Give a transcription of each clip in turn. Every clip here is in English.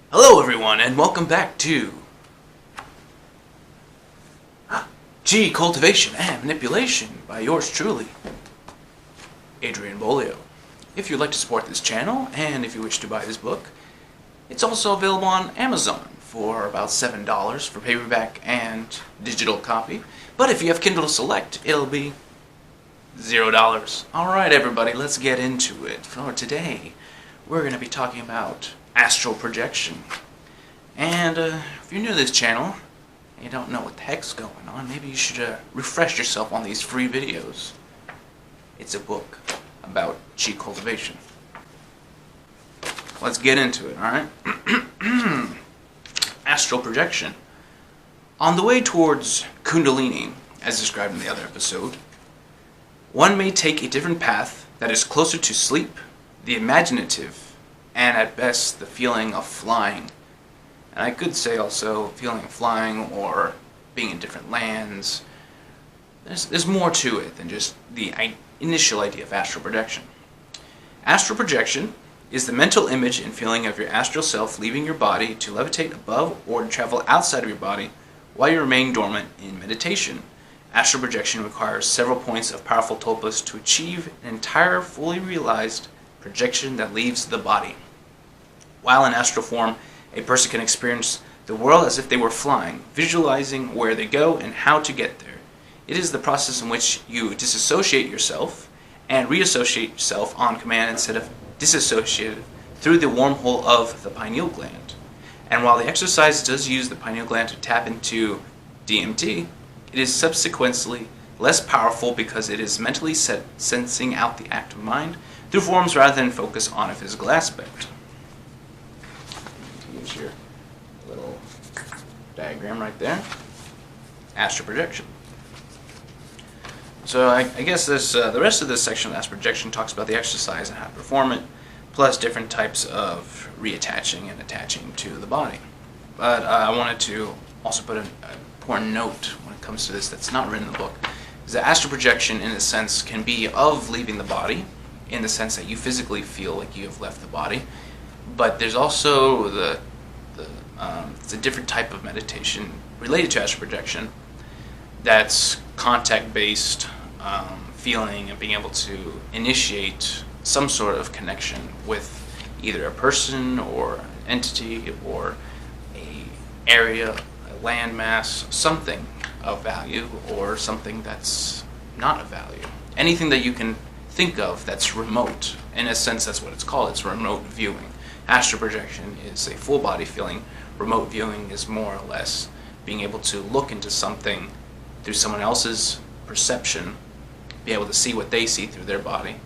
Hello everyone and welcome back to Cultivation and Manipulation by yours truly, Adrian Bolio. If you'd like to support this channel and if you wish to buy this book, it's also available on Amazon for about $7 for paperback and digital copy. But if you have Kindle Select, it'll be $0. Alright everybody, let's get into it. For today, we're going to be talking about astral projection. And if you're new to this channel and you don't know what the heck's going on, maybe you should refresh yourself on these free videos. It's a book about chi cultivation. Let's get into it, alright? Astral projection. On the way towards Kundalini, as described in the other episode, one may take a different path that is closer to sleep, the imaginative, and at best the feeling of flying. And I could say also feeling of flying or being in different lands. There's more to it than just the initial idea of astral projection. Astral projection is the mental image and feeling of your astral self leaving your body to levitate above or to travel outside of your body while you remain dormant in meditation. Astral projection requires several points of powerful tulpas to achieve an entire, fully realized projection that leaves the body. While in astral form, a person can experience the world as if they were flying, visualizing where they go and how to get there. It is the process in which you disassociate yourself and reassociate yourself on command instead of disassociated through the wormhole of the pineal gland. And while the exercise does use the pineal gland to tap into DMT, it is subsequently less powerful because it is mentally sensing out the active mind through forms rather than focus on a physical aspect. Use your little diagram right there. Astral projection. So I guess this the rest of this section of astral projection talks about the exercise and how to perform it, plus different types of reattaching and attaching to the body. But I wanted to also put an important note when it comes to this that's not written in the book, is that astral projection in a sense can be of leaving the body, in the sense that you physically feel like you have left the body, but there's also it's a different type of meditation related to astral projection that's contact-based, feeling and being able to initiate some sort of connection with either a person or an entity or a area, a landmass, something of value or something that's not of value. Anything that you can think of that's remote. In a sense, that's what it's called. It's remote viewing. Astral projection is a full body feeling. Remote viewing is more or less being able to look into something through someone else's perception, be able to see what they see through their body,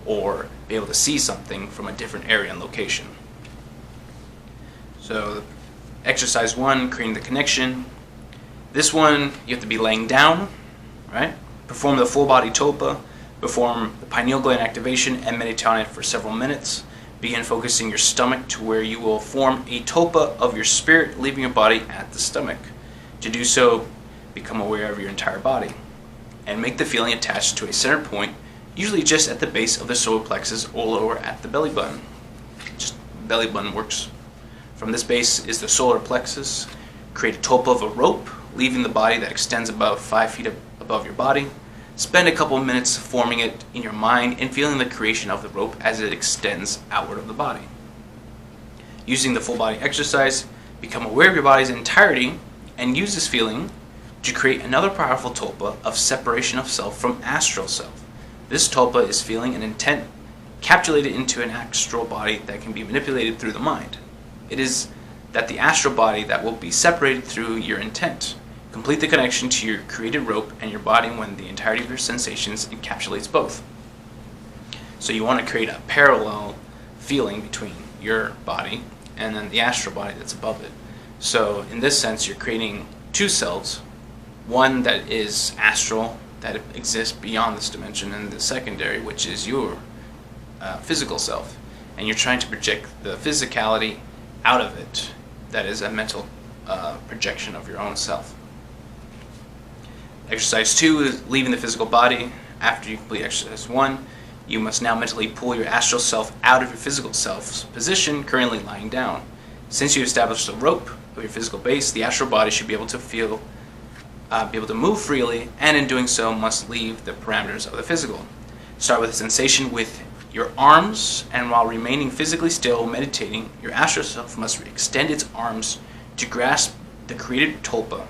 or be able to see something from a different area and location. So exercise 1, creating the connection. This one, you have to be laying down, right? Perform the full body tulpa, perform the pineal gland activation and meditate on it for several minutes. Begin focusing your stomach to where you will form a tulpa of your spirit leaving your body at the stomach. To do so, become aware of your entire body and make the feeling attached to a center point, usually just at the base of the solar plexus or lower at the belly button. Just belly button works. From this base is the solar plexus. Create a tulpa of a rope leaving the body that extends about 5 feet above your body. Spend a couple of minutes forming it in your mind and feeling the creation of the rope as it extends outward of the body. Using the full body exercise, become aware of your body's entirety and use this feeling to create another powerful tulpa of separation of self from astral self. This tulpa is feeling and intent capsulated into an astral body that can be manipulated through the mind. It is that the astral body that will be separated through your intent. Complete the connection to your created rope and your body when the entirety of your sensations encapsulates both. So you want to create a parallel feeling between your body and then the astral body that's above it. So in this sense, you're creating two selves, one that is astral, that exists beyond this dimension, and the secondary, which is your physical self. And you're trying to project the physicality out of it, that is a mental projection of your own self. Exercise 2 is leaving the physical body. After you complete exercise 1, you must now mentally pull your astral self out of your physical self's position, currently lying down. Since you've established the rope of your physical base, the astral body should be able to move freely, and in doing so must leave the parameters of the physical. Start with a sensation with your arms, and while remaining physically still, meditating, your astral self must extend its arms to grasp the created tulpa.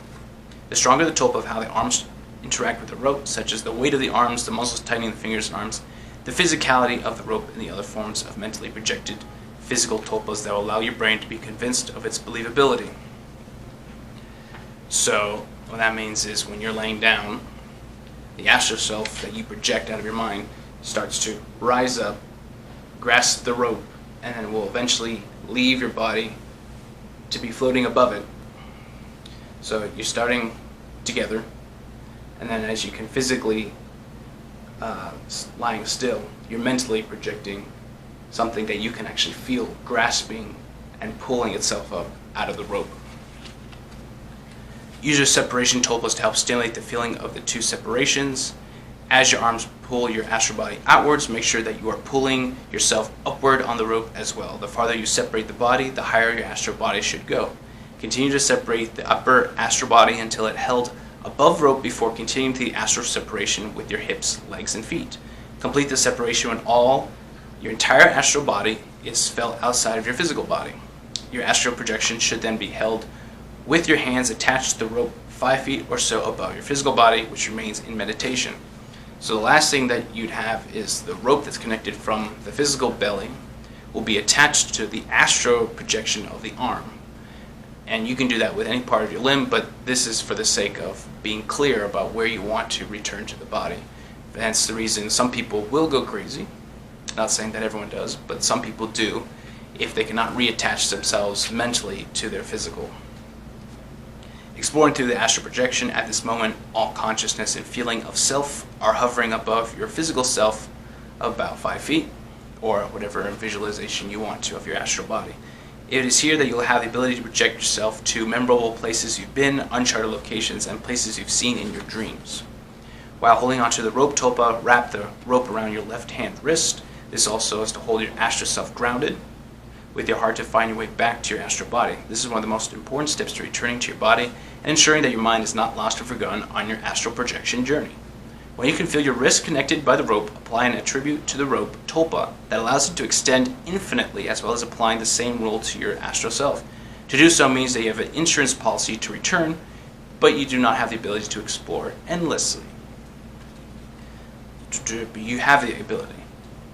The stronger the tulpa of how the arms interact with the rope, such as the weight of the arms, the muscles tightening the fingers and arms, the physicality of the rope, and the other forms of mentally projected physical tulpas that will allow your brain to be convinced of its believability. So what that means is when you're laying down, the astral self that you project out of your mind starts to rise up, grasp the rope, and then will eventually leave your body to be floating above it. So you're starting together, and then as you can physically lying still, you're mentally projecting something that you can actually feel grasping and pulling itself up out of the rope. Use your separation tulpas to help stimulate the feeling of the two separations. As your arms pull your astral body outwards, make sure that you are pulling yourself upward on the rope as well. The farther you separate the body, the higher your astral body should go. Continue to separate the upper astral body until it held above rope before continuing to the astral separation with your hips, legs, and feet. Complete the separation when your entire astral body is felt outside of your physical body. Your astral projection should then be held with your hands attached to the rope 5 feet or so above your physical body, which remains in meditation. So the last thing that you'd have is the rope that's connected from the physical belly will be attached to the astral projection of the arm. And you can do that with any part of your limb, but this is for the sake of being clear about where you want to return to the body. That's the reason some people will go crazy. Not saying that everyone does, but some people do if they cannot reattach themselves mentally to their physical. Exploring through the astral projection, at this moment, all consciousness and feeling of self are hovering above your physical self about 5 feet, or whatever visualization you want to of your astral body. It is here that you'll have the ability to project yourself to memorable places you've been, uncharted locations, and places you've seen in your dreams. While holding onto the rope tulpa, wrap the rope around your left hand wrist. This also is to hold your astral self grounded, with your heart to find your way back to your astral body. This is one of the most important steps to returning to your body and ensuring that your mind is not lost or forgotten on your astral projection journey. When you can feel your wrist connected by the rope, apply an attribute to the rope tulpa that allows it to extend infinitely, as well as applying the same rule to your astral self. To do so means that you have an insurance policy to return, but you do not have the ability to explore endlessly. You have the ability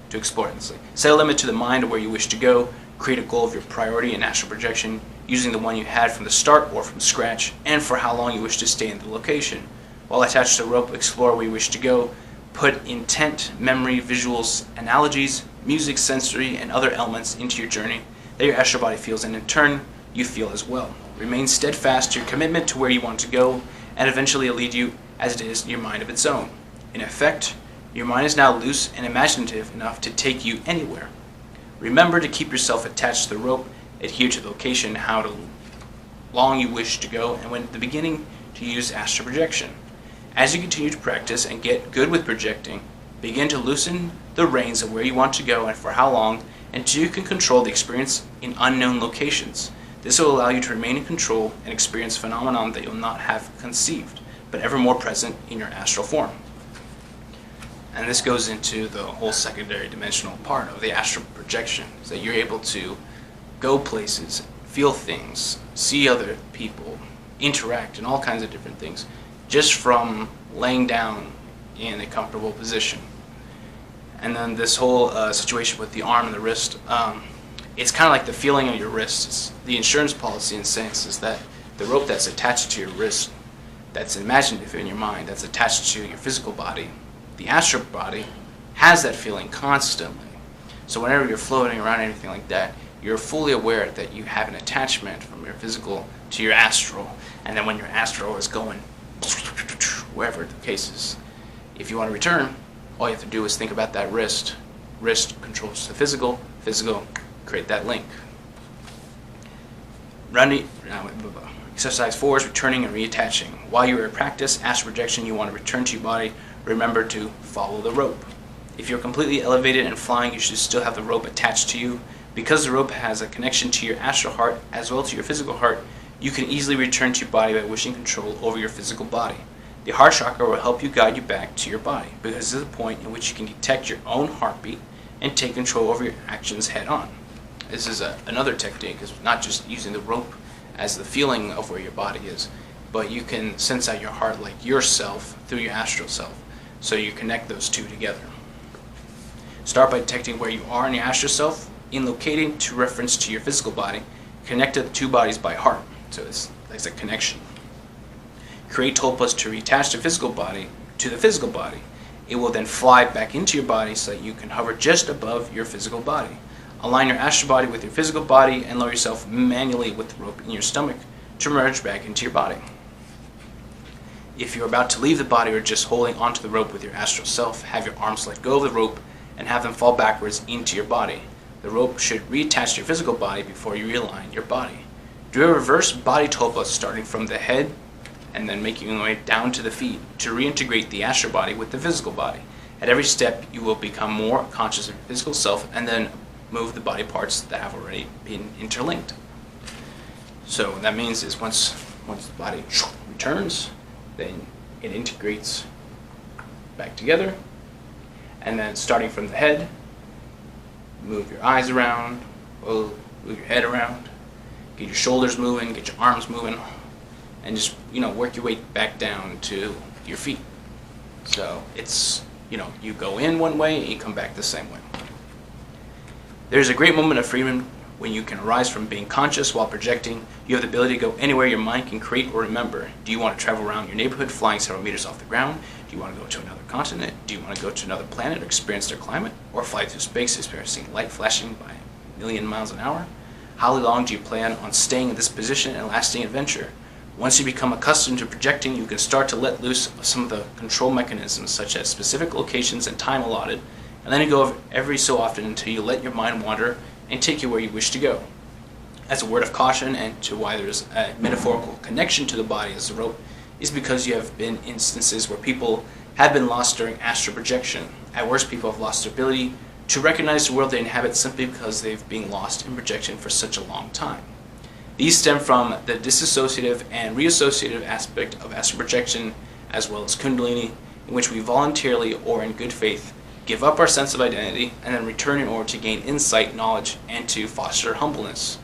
to explore endlessly. Set a limit to the mind of where you wish to go. Create a goal of your priority in astral projection using the one you had from the start or from scratch, and for how long you wish to stay in the location. While attached to the rope, explore where you wish to go. Put intent, memory, visuals, analogies, music, sensory, and other elements into your journey that your astral body feels, and in turn, you feel as well. Remain steadfast to your commitment to where you want to go, and eventually it'll lead you as it is in your mind of its own. In effect, your mind is now loose and imaginative enough to take you anywhere. Remember to keep yourself attached to the rope, adhere to the location, how long you wish to go, and when at the beginning to use astral projection. As you continue to practice and get good with projecting, begin to loosen the reins of where you want to go and for how long, until you can control the experience in unknown locations. This will allow you to remain in control and experience phenomenon that you'll not have conceived, but ever more present in your astral form. And this goes into the whole secondary dimensional part of the astral projection, is that you're able to go places, feel things, see other people, interact, and all kinds of different things, just from laying down in a comfortable position. And then this whole situation with the arm and the wrist, it's kind of like the feeling of your wrists. The insurance policy, in a sense, is that the rope that's attached to your wrist, that's imaginative in your mind, that's attached to your physical body, the astral body has that feeling constantly. So whenever you're floating around and anything like that, you're fully aware that you have an attachment from your physical to your astral. And then when your astral is going wherever the case is, if you want to return, all you have to do is think about that wrist. Wrist controls the physical, physical create that link. Exercise 4 is returning and reattaching. While you are in practice, astral projection, you want to return to your body. Remember to follow the rope. If you're completely elevated and flying, you should still have the rope attached to you. Because the rope has a connection to your astral heart as well as to your physical heart, you can easily return to your body by wishing control over your physical body. The heart chakra will help you guide you back to your body because this is the point in which you can detect your own heartbeat and take control over your actions head on. This is another technique, is not just using the rope as the feeling of where your body is, but you can sense out your heart like yourself through your astral self. So you connect those two together. Start by detecting where you are in your astral self, in locating to reference to your physical body. Connect the two bodies by heart. So it's a connection. Create tulpas to reattach the physical body to the physical body. It will then fly back into your body so that you can hover just above your physical body. Align your astral body with your physical body and lower yourself manually with the rope in your stomach to merge back into your body. If you're about to leave the body or just holding onto the rope with your astral self, have your arms let go of the rope and have them fall backwards into your body. The rope should reattach to your physical body before you realign your body. Do a reverse body tulpa starting from the head and then making your way down to the feet to reintegrate the astral body with the physical body. At every step, you will become more conscious of your physical self and then move the body parts that have already been interlinked. So what that means is once the body returns, then it integrates back together, and then starting from the head, move your eyes around, move your head around, get your shoulders moving, get your arms moving, and just work your way back down to your feet. So it's you go in one way and you come back the same way. There's a great moment of freedom when you can arise from being conscious while projecting. You have the ability to go anywhere your mind can create or remember. Do you want to travel around your neighborhood flying several meters off the ground? Do you want to go to another continent? Do you want to go to another planet or experience their climate? Or fly through space experiencing light flashing by a million miles an hour? How long do you plan on staying in this position and lasting adventure? Once you become accustomed to projecting, you can start to let loose of some of the control mechanisms such as specific locations and time allotted, and then you go every so often until you let your mind wander and take you where you wish to go. As a word of caution, and to why there's a metaphorical connection to the body as a rope, is because you have been instances where people have been lost during astral projection. At worst, people have lost their ability to recognize the world they inhabit simply because they've been lost in projection for such a long time. These stem from the disassociative and reassociative aspect of astral projection, as well as Kundalini, in which we voluntarily or in good faith give up our sense of identity and then return in order to gain insight, knowledge, and to foster humbleness.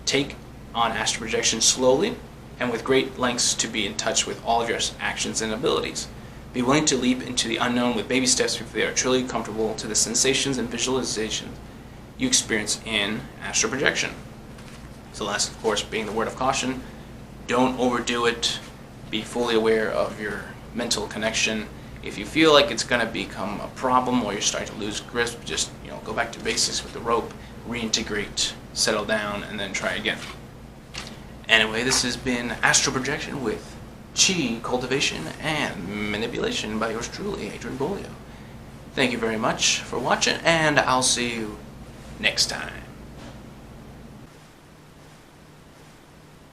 Take on astral projection slowly and with great lengths to be in touch with all of your actions and abilities. Be willing to leap into the unknown with baby steps before they are truly comfortable to the sensations and visualizations you experience in astral projection. So last, of course, being the word of caution, don't overdo it. Be fully aware of your mental connection. If you feel like it's going to become a problem or you're starting to lose grip, just go back to basics with the rope, reintegrate, settle down, and then try again. Anyway, this has been Astral Projection with Chi, Cultivation, and Manipulation by yours truly, Adrian Bolio. Thank you very much for watching, and I'll see you next time.